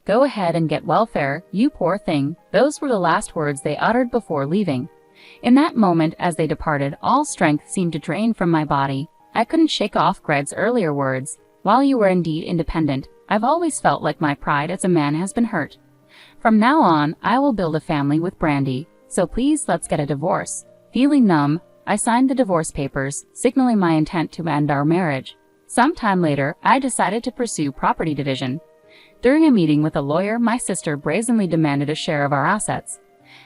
"Go ahead and get welfare, you poor thing." Those were the last words they uttered before leaving. In that moment, as they departed, all strength seemed to drain from my body. I couldn't shake off Greg's earlier words. "While you were indeed independent, I've always felt like my pride as a man has been hurt. From now on, I will build a family with Brandy, so please let's get a divorce." Feeling numb, I signed the divorce papers, signaling my intent to end our marriage. Some time later, I decided to pursue property division. During a meeting with a lawyer, my sister brazenly demanded a share of our assets.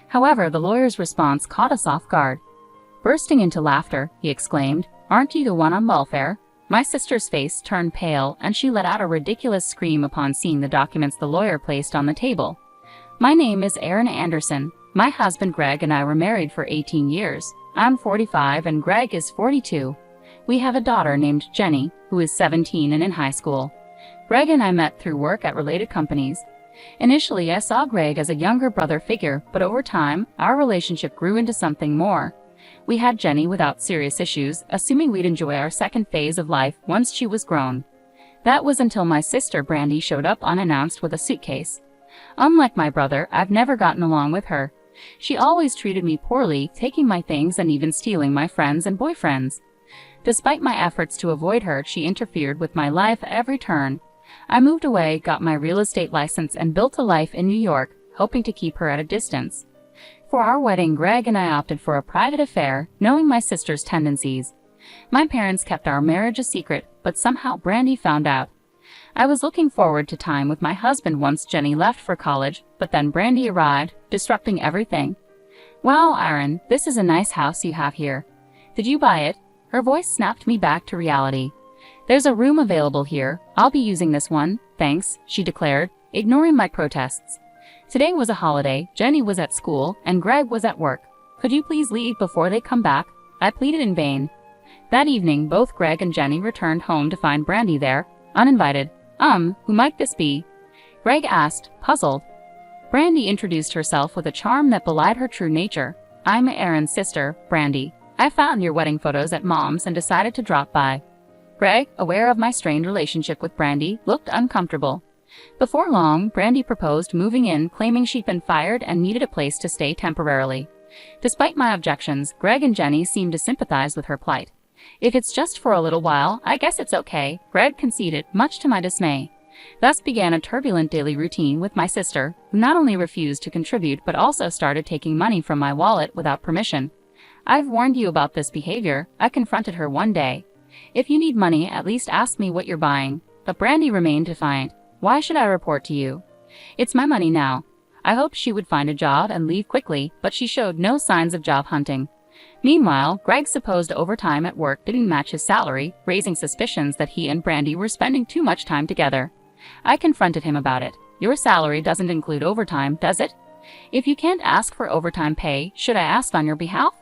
However, the lawyer's response caught us off guard. Bursting into laughter, he exclaimed, "Aren't you the one on welfare?" My sister's face turned pale, and she let out a ridiculous scream upon seeing the documents the lawyer placed on the table. "My name is Erin Anderson. My husband Greg and I were married for 18 years. I'm 45 and Greg is 42. We have a daughter named Jenny, who is 17 and in high school. Greg and I met through work at related companies. Initially, I saw Greg as a younger brother figure, but over time, our relationship grew into something more. We had Jenny without serious issues, assuming we'd enjoy our second phase of life once she was grown. That was until my sister Brandy showed up unannounced with a suitcase. Unlike my brother, I've never gotten along with her. She always treated me poorly, taking my things and even stealing my friends and boyfriends. Despite my efforts to avoid her, she interfered with my life at every turn. I moved away, got my real estate license, and built a life in New York, hoping to keep her at a distance. For our wedding, Greg and I opted for a private affair, knowing my sister's tendencies. My parents kept our marriage a secret, but somehow Brandy found out. I was looking forward to time with my husband once Jenny left for college, but then Brandy arrived, disrupting everything. "Wow, Aaron, this is a nice house you have here. Did you buy it?" Her voice snapped me back to reality. "There's a room available here. I'll be using this one, thanks," she declared, ignoring my protests. Today was a holiday, Jenny was at school, and Greg was at work. "Could you please leave before they come back?" I pleaded in vain. That evening, both Greg and Jenny returned home to find Brandy there, uninvited. Who might this be?" Greg asked, puzzled. Brandy introduced herself with a charm that belied her true nature. "I'm Aaron's sister, Brandy. I found your wedding photos at Mom's and decided to drop by." Greg, aware of my strained relationship with Brandy, looked uncomfortable. Before long, Brandy proposed moving in, claiming she'd been fired and needed a place to stay temporarily. Despite my objections, Greg and Jenny seemed to sympathize with her plight. "If it's just for a little while, I guess it's okay," Greg conceded, much to my dismay. Thus began a turbulent daily routine with my sister, who not only refused to contribute but also started taking money from my wallet without permission. "I've warned you about this behavior," I confronted her one day. "If you need money, at least ask me what you're buying." But Brandy remained defiant. "Why should I report to you? It's my money now." I hoped she would find a job and leave quickly, but she showed no signs of job hunting. Meanwhile, Greg's supposed overtime at work didn't match his salary, raising suspicions that he and Brandy were spending too much time together. I confronted him about it. "Your salary doesn't include overtime, does it? If you can't ask for overtime pay, should I ask on your behalf?"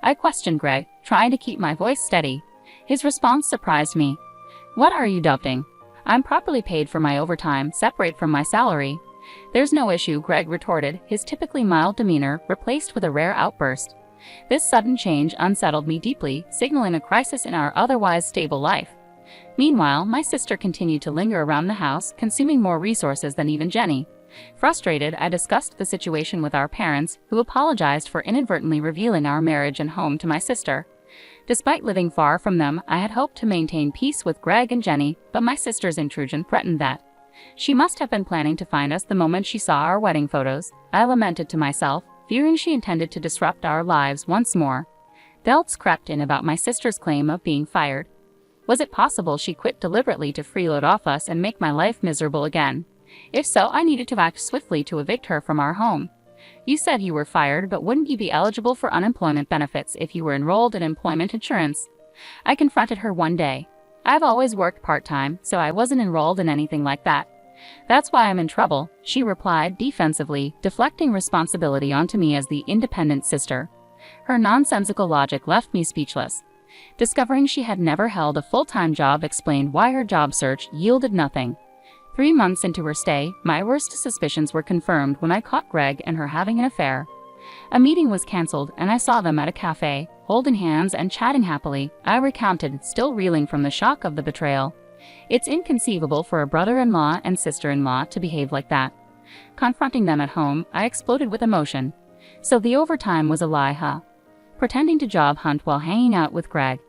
I questioned Greg, trying to keep my voice steady. His response surprised me. "What are you doubting? I'm properly paid for my overtime, separate from my salary." "There's no issue," Greg retorted, his typically mild demeanor replaced with a rare outburst. This sudden change unsettled me deeply, signaling a crisis in our otherwise stable life. Meanwhile, my sister continued to linger around the house, consuming more resources than even Jenny. Frustrated, I discussed the situation with our parents, who apologized for inadvertently revealing our marriage and home to my sister. Despite living far from them, I had hoped to maintain peace with Greg and Jenny, but my sister's intrusion threatened that. She must have been planning to find us the moment she saw our wedding photos, I lamented to myself, fearing she intended to disrupt our lives once more. Doubts crept in about my sister's claim of being fired. Was it possible she quit deliberately to freeload off us and make my life miserable again? If so, I needed to act swiftly to evict her from our home. "You said you were fired, but wouldn't you be eligible for unemployment benefits if you were enrolled in employment insurance?" I confronted her one day. "I've always worked part-time, so I wasn't enrolled in anything like that." "That's why I'm in trouble," she replied defensively, deflecting responsibility onto me as the independent sister. Her nonsensical logic left me speechless. Discovering she had never held a full-time job explained why her job search yielded nothing. 3 months into her stay, my worst suspicions were confirmed when I caught Greg and her having an affair. A meeting was canceled, and I saw them at a cafe, holding hands and chatting happily. I recounted, still reeling from the shock of the betrayal. It's inconceivable for a brother-in-law and sister-in-law to behave like that. Confronting them at home, I exploded with emotion. So the overtime was a lie, huh? Pretending to job hunt while hanging out with Greg.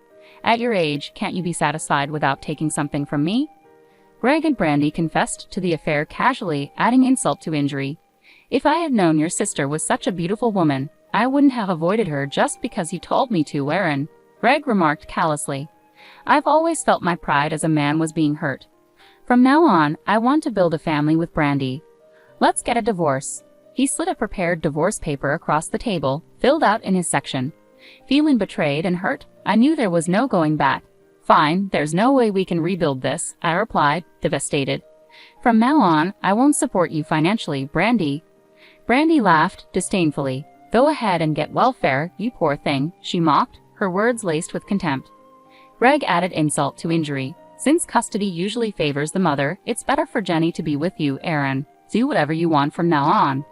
At your age, can't you be satisfied without taking something from me? Greg and Brandy confessed to the affair casually, adding insult to injury. If I had known your sister was such a beautiful woman, I wouldn't have avoided her just because you told me to, Aaron, Greg remarked callously. I've always felt my pride as a man was being hurt. From now on, I want to build a family with Brandy. Let's get a divorce. He slid a prepared divorce paper across the table, filled out in his section. Feeling betrayed and hurt, I knew there was no going back. Fine, there's no way we can rebuild this, I replied, devastated. From now on, I won't support you financially, Brandy. Brandy laughed disdainfully. Go ahead and get welfare, you poor thing, she mocked, her words laced with contempt. Greg added insult to injury. Since custody usually favors the mother, it's better for Jenny to be with you, Aaron. Do whatever you want from now on.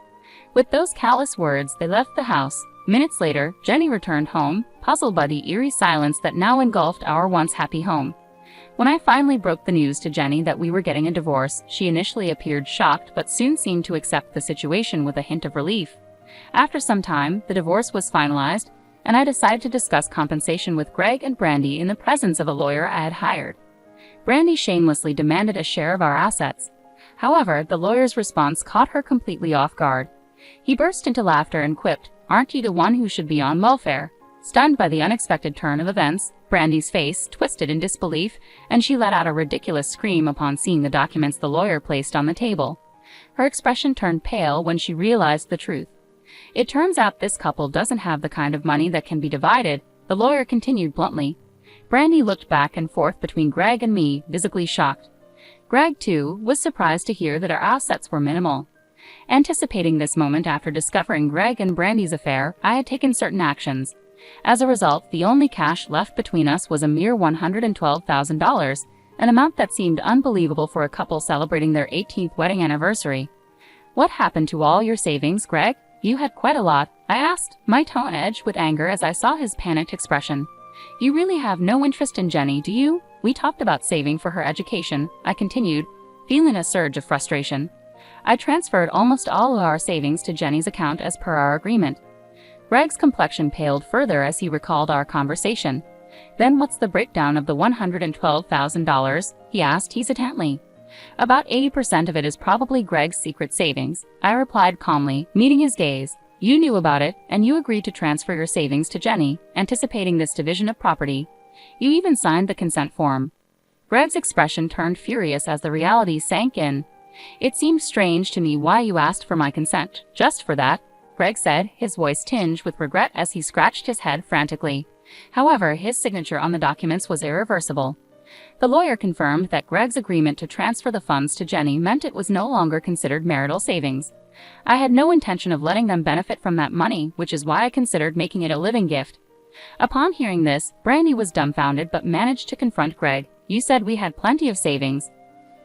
With those callous words, they left the house. Minutes later, Jenny returned home, puzzled by the eerie silence that now engulfed our once happy home. When I finally broke the news to Jenny that we were getting a divorce, she initially appeared shocked but soon seemed to accept the situation with a hint of relief. After some time, the divorce was finalized, and I decided to discuss compensation with Greg and Brandy in the presence of a lawyer I had hired. Brandy shamelessly demanded a share of our assets. However, the lawyer's response caught her completely off guard. He burst into laughter and quipped, "Aren't you the one who should be on welfare?" Stunned by the unexpected turn of events, Brandy's face twisted in disbelief, and she let out a ridiculous scream upon seeing the documents the lawyer placed on the table. Her expression turned pale when she realized the truth. It turns out this couple doesn't have the kind of money that can be divided, the lawyer continued bluntly. Brandy looked back and forth between Greg and me, visibly shocked. Greg, too, was surprised to hear that our assets were minimal. Anticipating this moment after discovering Greg and Brandy's affair, I had taken certain actions. As a result, the only cash left between us was a mere $112,000, an amount that seemed unbelievable for a couple celebrating their 18th wedding anniversary. What happened to all your savings, Greg? You had quite a lot, I asked, my tone edged with anger as I saw his panicked expression. You really have no interest in Jenny, do you? We talked about saving for her education, I continued, feeling a surge of frustration. I transferred almost all of our savings to Jenny's account as per our agreement. Greg's complexion paled further as he recalled our conversation. Then what's the breakdown of the $112,000? He asked hesitantly. About 80% of it is probably Greg's secret savings, I replied calmly, meeting his gaze. You knew about it, and you agreed to transfer your savings to Jenny, anticipating this division of property. You even signed the consent form. Greg's expression turned furious as the reality sank in. It seemed strange to me why you asked for my consent, just for that, Greg said, his voice tinged with regret as he scratched his head frantically. However, his signature on the documents was irreversible. The lawyer confirmed that Greg's agreement to transfer the funds to Jenny meant it was no longer considered marital savings. I had no intention of letting them benefit from that money, which is why I considered making it a living gift. Upon hearing this, Brandy was dumbfounded but managed to confront Greg. You said we had plenty of savings.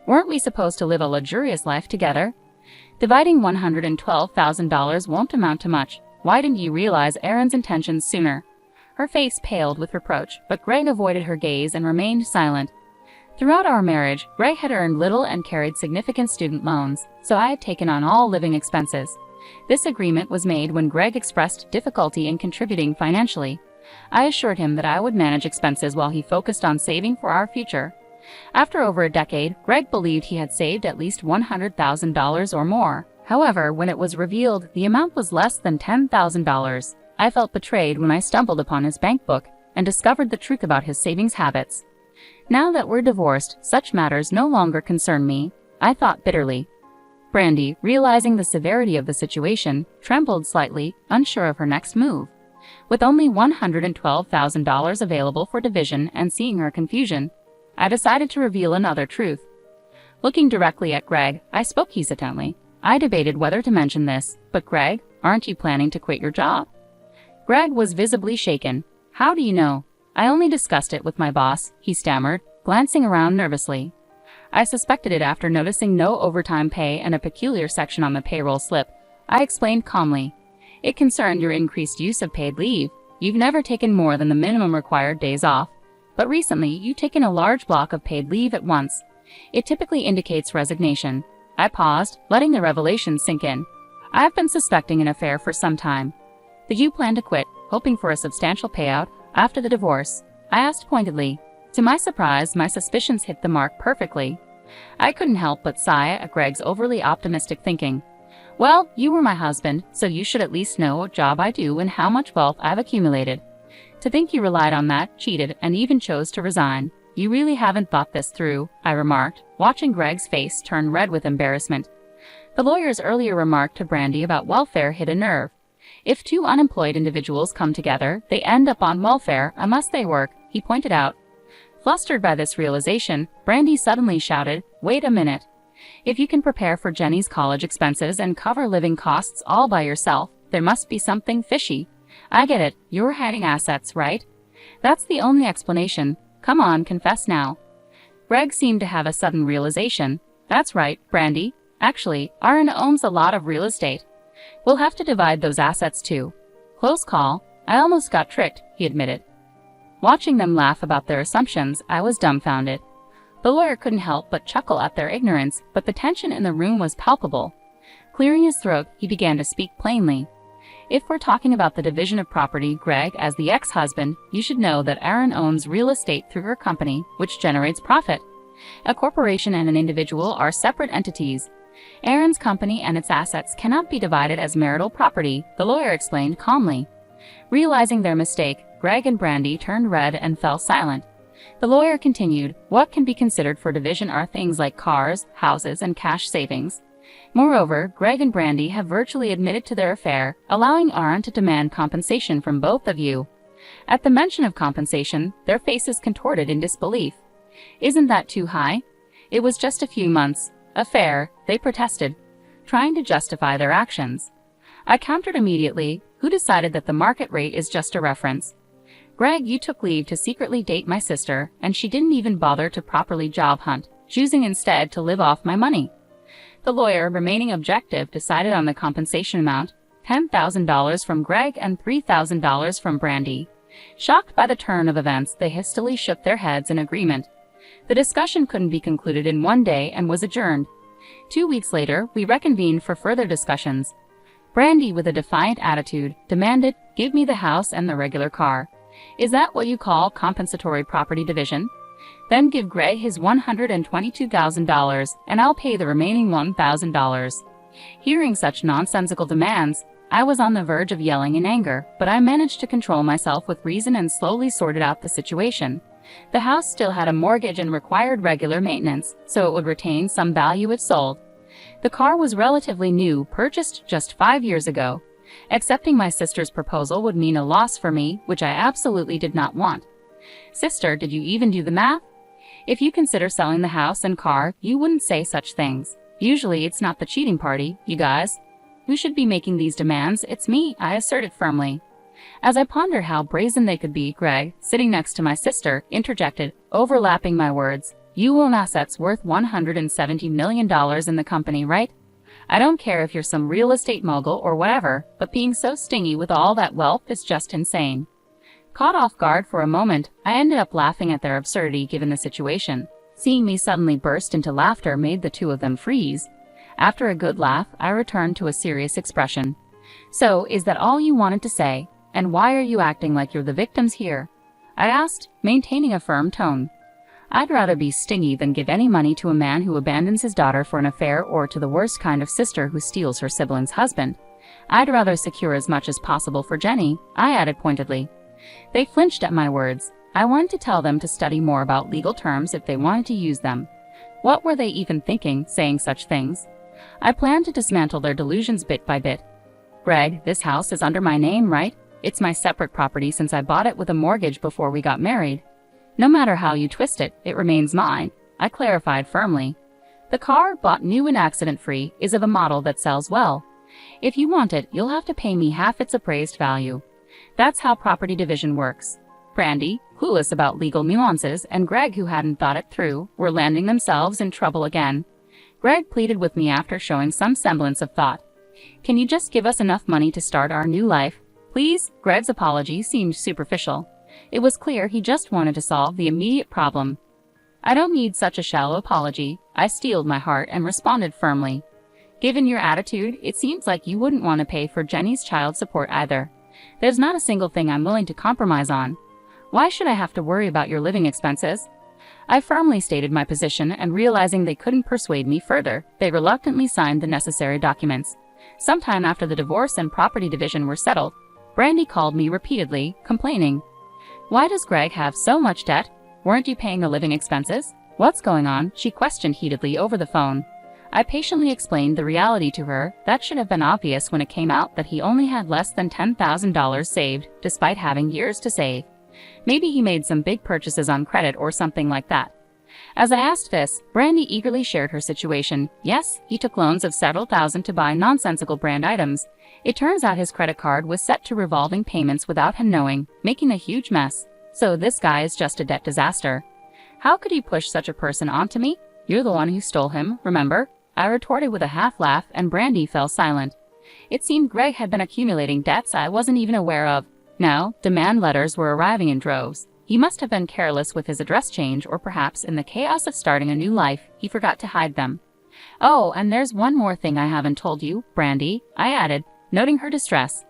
Weren't we supposed to live a luxurious life together? Dividing $112,000 won't amount to much. Why didn't you realize Aaron's intentions sooner? Her face paled with reproach, but Greg avoided her gaze and remained silent. Throughout our marriage, Greg had earned little and carried significant student loans, so I had taken on all living expenses. This agreement was made when Greg expressed difficulty in contributing financially. I assured him that I would manage expenses while he focused on saving for our future. After over a decade, Greg believed he had saved at least $100,000 or more. However, when it was revealed, the amount was less than $10,000. I felt betrayed when I stumbled upon his bank book and discovered the truth about his savings habits. Now that we're divorced, such matters no longer concern me, I thought bitterly. Brandy, realizing the severity of the situation, trembled slightly, unsure of her next move. With only $112,000 available for division and seeing her confusion, I decided to reveal another truth. Looking directly at Greg, I spoke hesitantly. I debated whether to mention this, but Greg, aren't you planning to quit your job? Greg was visibly shaken. How do you know? I only discussed it with my boss, he stammered, glancing around nervously. I suspected it after noticing no overtime pay and a peculiar section on the payroll slip. I explained calmly. It concerned your increased use of paid leave. You've never taken more than the minimum required days off. But recently, you've taken a large block of paid leave at once. It typically indicates resignation. I paused, letting the revelation sink in. I've been suspecting an affair for some time. Did you plan to quit, hoping for a substantial payout after the divorce? I asked pointedly. To my surprise, my suspicions hit the mark perfectly. I couldn't help but sigh at Greg's overly optimistic thinking. Well, you were my husband, so you should at least know what job I do and how much wealth I've accumulated. To think you relied on that, cheated, and even chose to resign. You really haven't thought this through, I remarked, watching Greg's face turn red with embarrassment. The lawyer's earlier remark to Brandy about welfare hit a nerve. If two unemployed individuals come together, they end up on welfare unless they work, he pointed out. Flustered by this realization, Brandy suddenly shouted, "Wait a minute. If you can prepare for Jenny's college expenses and cover living costs all by yourself, there must be something fishy. I get it, you're hiding assets, right? That's the only explanation. Come on, confess now." Greg seemed to have a sudden realization. That's right, Brandy. Actually, Aaron owns a lot of real estate. We'll have to divide those assets too. Close call. I almost got tricked, he admitted. Watching them laugh about their assumptions, I was dumbfounded. The lawyer couldn't help but chuckle at their ignorance, but the tension in the room was palpable. Clearing his throat, he began to speak plainly. If we're talking about the division of property, Greg, as the ex-husband, you should know that Aaron owns real estate through her company, which generates profit. A corporation and an individual are separate entities. Aaron's company and its assets cannot be divided as marital property, the lawyer explained calmly. Realizing their mistake, Greg and Brandy turned red and fell silent. The lawyer continued, what can be considered for division are things like cars, houses, and cash savings. Moreover, Greg and Brandy have virtually admitted to their affair, allowing Aaron to demand compensation from both of you. At the mention of compensation, their faces contorted in disbelief. Isn't that too high? It was just a few months. Affair, they protested, trying to justify their actions. I countered immediately, who decided that the market rate is just a reference? Greg, you took leave to secretly date my sister, and she didn't even bother to properly job hunt, choosing instead to live off my money. The lawyer, remaining objective, decided on the compensation amount, $10,000 from Greg and $3,000 from Brandy. Shocked by the turn of events, they hastily shook their heads in agreement. The discussion couldn't be concluded in one day and was adjourned. 2 weeks later, we reconvened for further discussions. Brandy, with a defiant attitude, demanded, "Give me the house and the regular car. Is that what you call compensatory property division? Then give Greg his $122,000, and I'll pay the remaining $1,000. Hearing such nonsensical demands, I was on the verge of yelling in anger, but I managed to control myself with reason and slowly sorted out the situation. The house still had a mortgage and required regular maintenance, so it would retain some value if sold. The car was relatively new, purchased just 5 years ago. Accepting my sister's proposal would mean a loss for me, which I absolutely did not want. Sister, did you even do the math? If you consider selling the house and car, you wouldn't say such things. Usually it's not the cheating party, you guys. Who should be making these demands? It's me, I asserted firmly. As I pondered how brazen they could be, Greg, sitting next to my sister, interjected, overlapping my words. You own assets worth $170 million in the company, right? I don't care if you're some real estate mogul or whatever, but being so stingy with all that wealth is just insane. Caught off guard for a moment, I ended up laughing at their absurdity given the situation. Seeing me suddenly burst into laughter made the two of them freeze. After a good laugh, I returned to a serious expression. So, is that all you wanted to say? And why are you acting like you're the victims here? I asked, maintaining a firm tone. I'd rather be stingy than give any money to a man who abandons his daughter for an affair or to the worst kind of sister who steals her sibling's husband. I'd rather secure as much as possible for Jenny, I added pointedly. They flinched at my words. I wanted to tell them to study more about legal terms if they wanted to use them. What were they even thinking, saying such things? I planned to dismantle their delusions bit by bit. Greg, this house is under my name, right? It's my separate property since I bought it with a mortgage before we got married. No matter how you twist it, it remains mine, I clarified firmly. The car, bought new and accident-free, is of a model that sells well. If you want it, you'll have to pay me half its appraised value. That's how property division works. Brandy, clueless about legal nuances, and Greg, who hadn't thought it through, were landing themselves in trouble again. Greg pleaded with me after showing some semblance of thought. Can you just give us enough money to start our new life? Please? Greg's apology seemed superficial. It was clear he just wanted to solve the immediate problem. I don't need such a shallow apology. I steeled my heart and responded firmly. Given your attitude, it seems like you wouldn't want to pay for Jenny's child support either. There's not a single thing I'm willing to compromise on. Why should I have to worry about your living expenses? I firmly stated my position, and realizing they couldn't persuade me further, they reluctantly signed the necessary documents. Sometime after the divorce and property division were settled, Brandy called me repeatedly, complaining. Why does Greg have so much debt? Weren't you paying the living expenses? What's going on? She questioned heatedly over the phone. I patiently explained the reality to her. That should have been obvious when it came out that he only had less than $10,000 saved, despite having years to save. Maybe he made some big purchases on credit or something like that. As I asked this, Brandy eagerly shared her situation. Yes, he took loans of several thousand to buy nonsensical brand items. It turns out his credit card was set to revolving payments without him knowing, making a huge mess. So this guy is just a debt disaster. How could you push such a person onto me? You're the one who stole him, remember? I retorted with a half laugh, and Brandy fell silent. It seemed Greg had been accumulating debts I wasn't even aware of. Now, demand letters were arriving in droves. He must have been careless with his address change, or perhaps in the chaos of starting a new life, he forgot to hide them. Oh, and there's one more thing I haven't told you, Brandy, I added, noting her distress.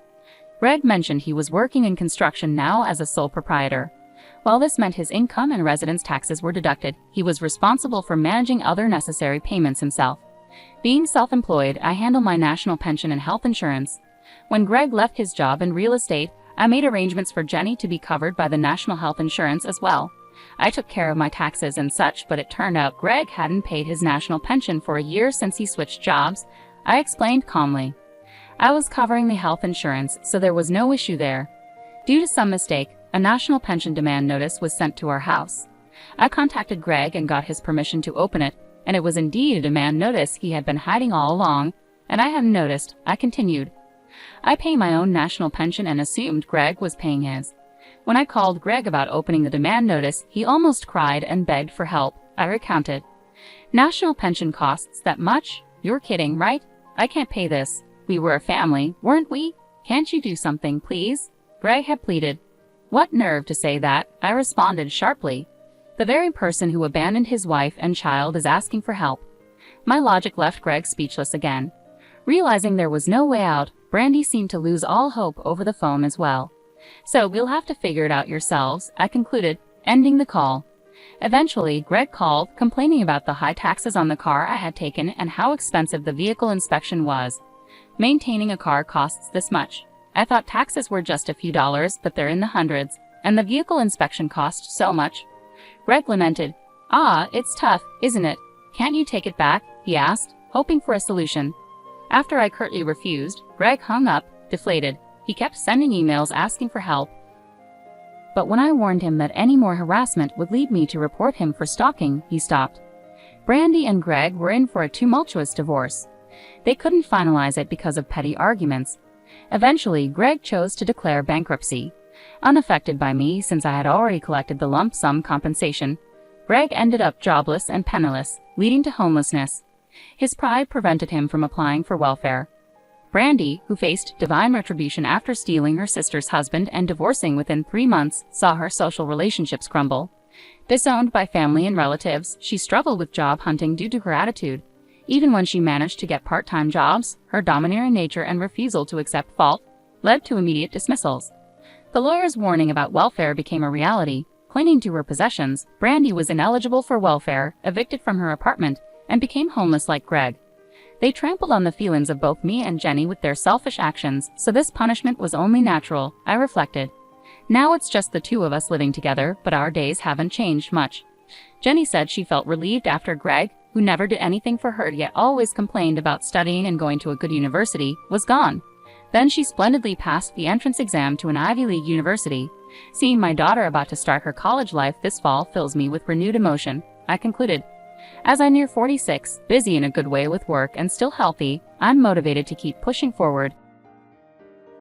Greg mentioned he was working in construction now as a sole proprietor. While this meant his income and residence taxes were deducted, he was responsible for managing other necessary payments himself. Being self-employed, I handle my national pension and health insurance. When Greg left his job in real estate, I made arrangements for Jenny to be covered by the national health insurance as well. I took care of my taxes and such, but it turned out Greg hadn't paid his national pension for a year since he switched jobs, I explained calmly. I was covering the health insurance, so there was no issue there. Due to some mistake, a national pension demand notice was sent to our house. I contacted Greg and got his permission to open it, and it was indeed a demand notice he had been hiding all along, and I hadn't noticed. I continued. I pay my own national pension and assumed Greg was paying his. When I called Greg about opening the demand notice, he almost cried and begged for help. I recounted. National pension costs that much? You're kidding, right? I can't pay this. We were a family, weren't we? Can't you do something, please? Greg had pleaded. What nerve to say that? I responded sharply. The very person who abandoned his wife and child is asking for help. My logic left Greg speechless again. Realizing there was no way out, Brandy seemed to lose all hope over the phone as well. So we'll have to figure it out yourselves, I concluded, ending the call. Eventually, Greg called, complaining about the high taxes on the car I had taken and how expensive the vehicle inspection was. Maintaining a car costs this much. I thought taxes were just a few dollars, but they're in the hundreds, and the vehicle inspection cost so much. Greg lamented. It's tough, isn't it? Can't you take it back? He asked, hoping for a solution. After I curtly refused, Greg hung up, deflated. He kept sending emails asking for help. But when I warned him that any more harassment would lead me to report him for stalking, he stopped. Brandy and Greg were in for a tumultuous divorce. They couldn't finalize it because of petty arguments. Eventually, Greg chose to declare bankruptcy. Unaffected by me since I had already collected the lump sum compensation, Greg ended up jobless and penniless, leading to homelessness. His pride prevented him from applying for welfare. Brandy, who faced divine retribution after stealing her sister's husband and divorcing within 3 months, saw her social relationships crumble. Disowned by family and relatives, she struggled with job hunting due to her attitude. Even when she managed to get part-time jobs, her domineering nature and refusal to accept fault led to immediate dismissals. The lawyer's warning about welfare became a reality. Clinging to her possessions, Brandy was ineligible for welfare, evicted from her apartment, and became homeless like Greg. They trampled on the feelings of both me and Jenny with their selfish actions, so this punishment was only natural, I reflected. Now it's just the two of us living together, but our days haven't changed much. Jenny said she felt relieved after Greg, who never did anything for her yet always complained about studying and going to a good university, was gone. Then she splendidly passed the entrance exam to an Ivy League university. Seeing my daughter about to start her college life this fall fills me with renewed emotion, I concluded. As I near 46, busy in a good way with work and still healthy, I'm motivated to keep pushing forward.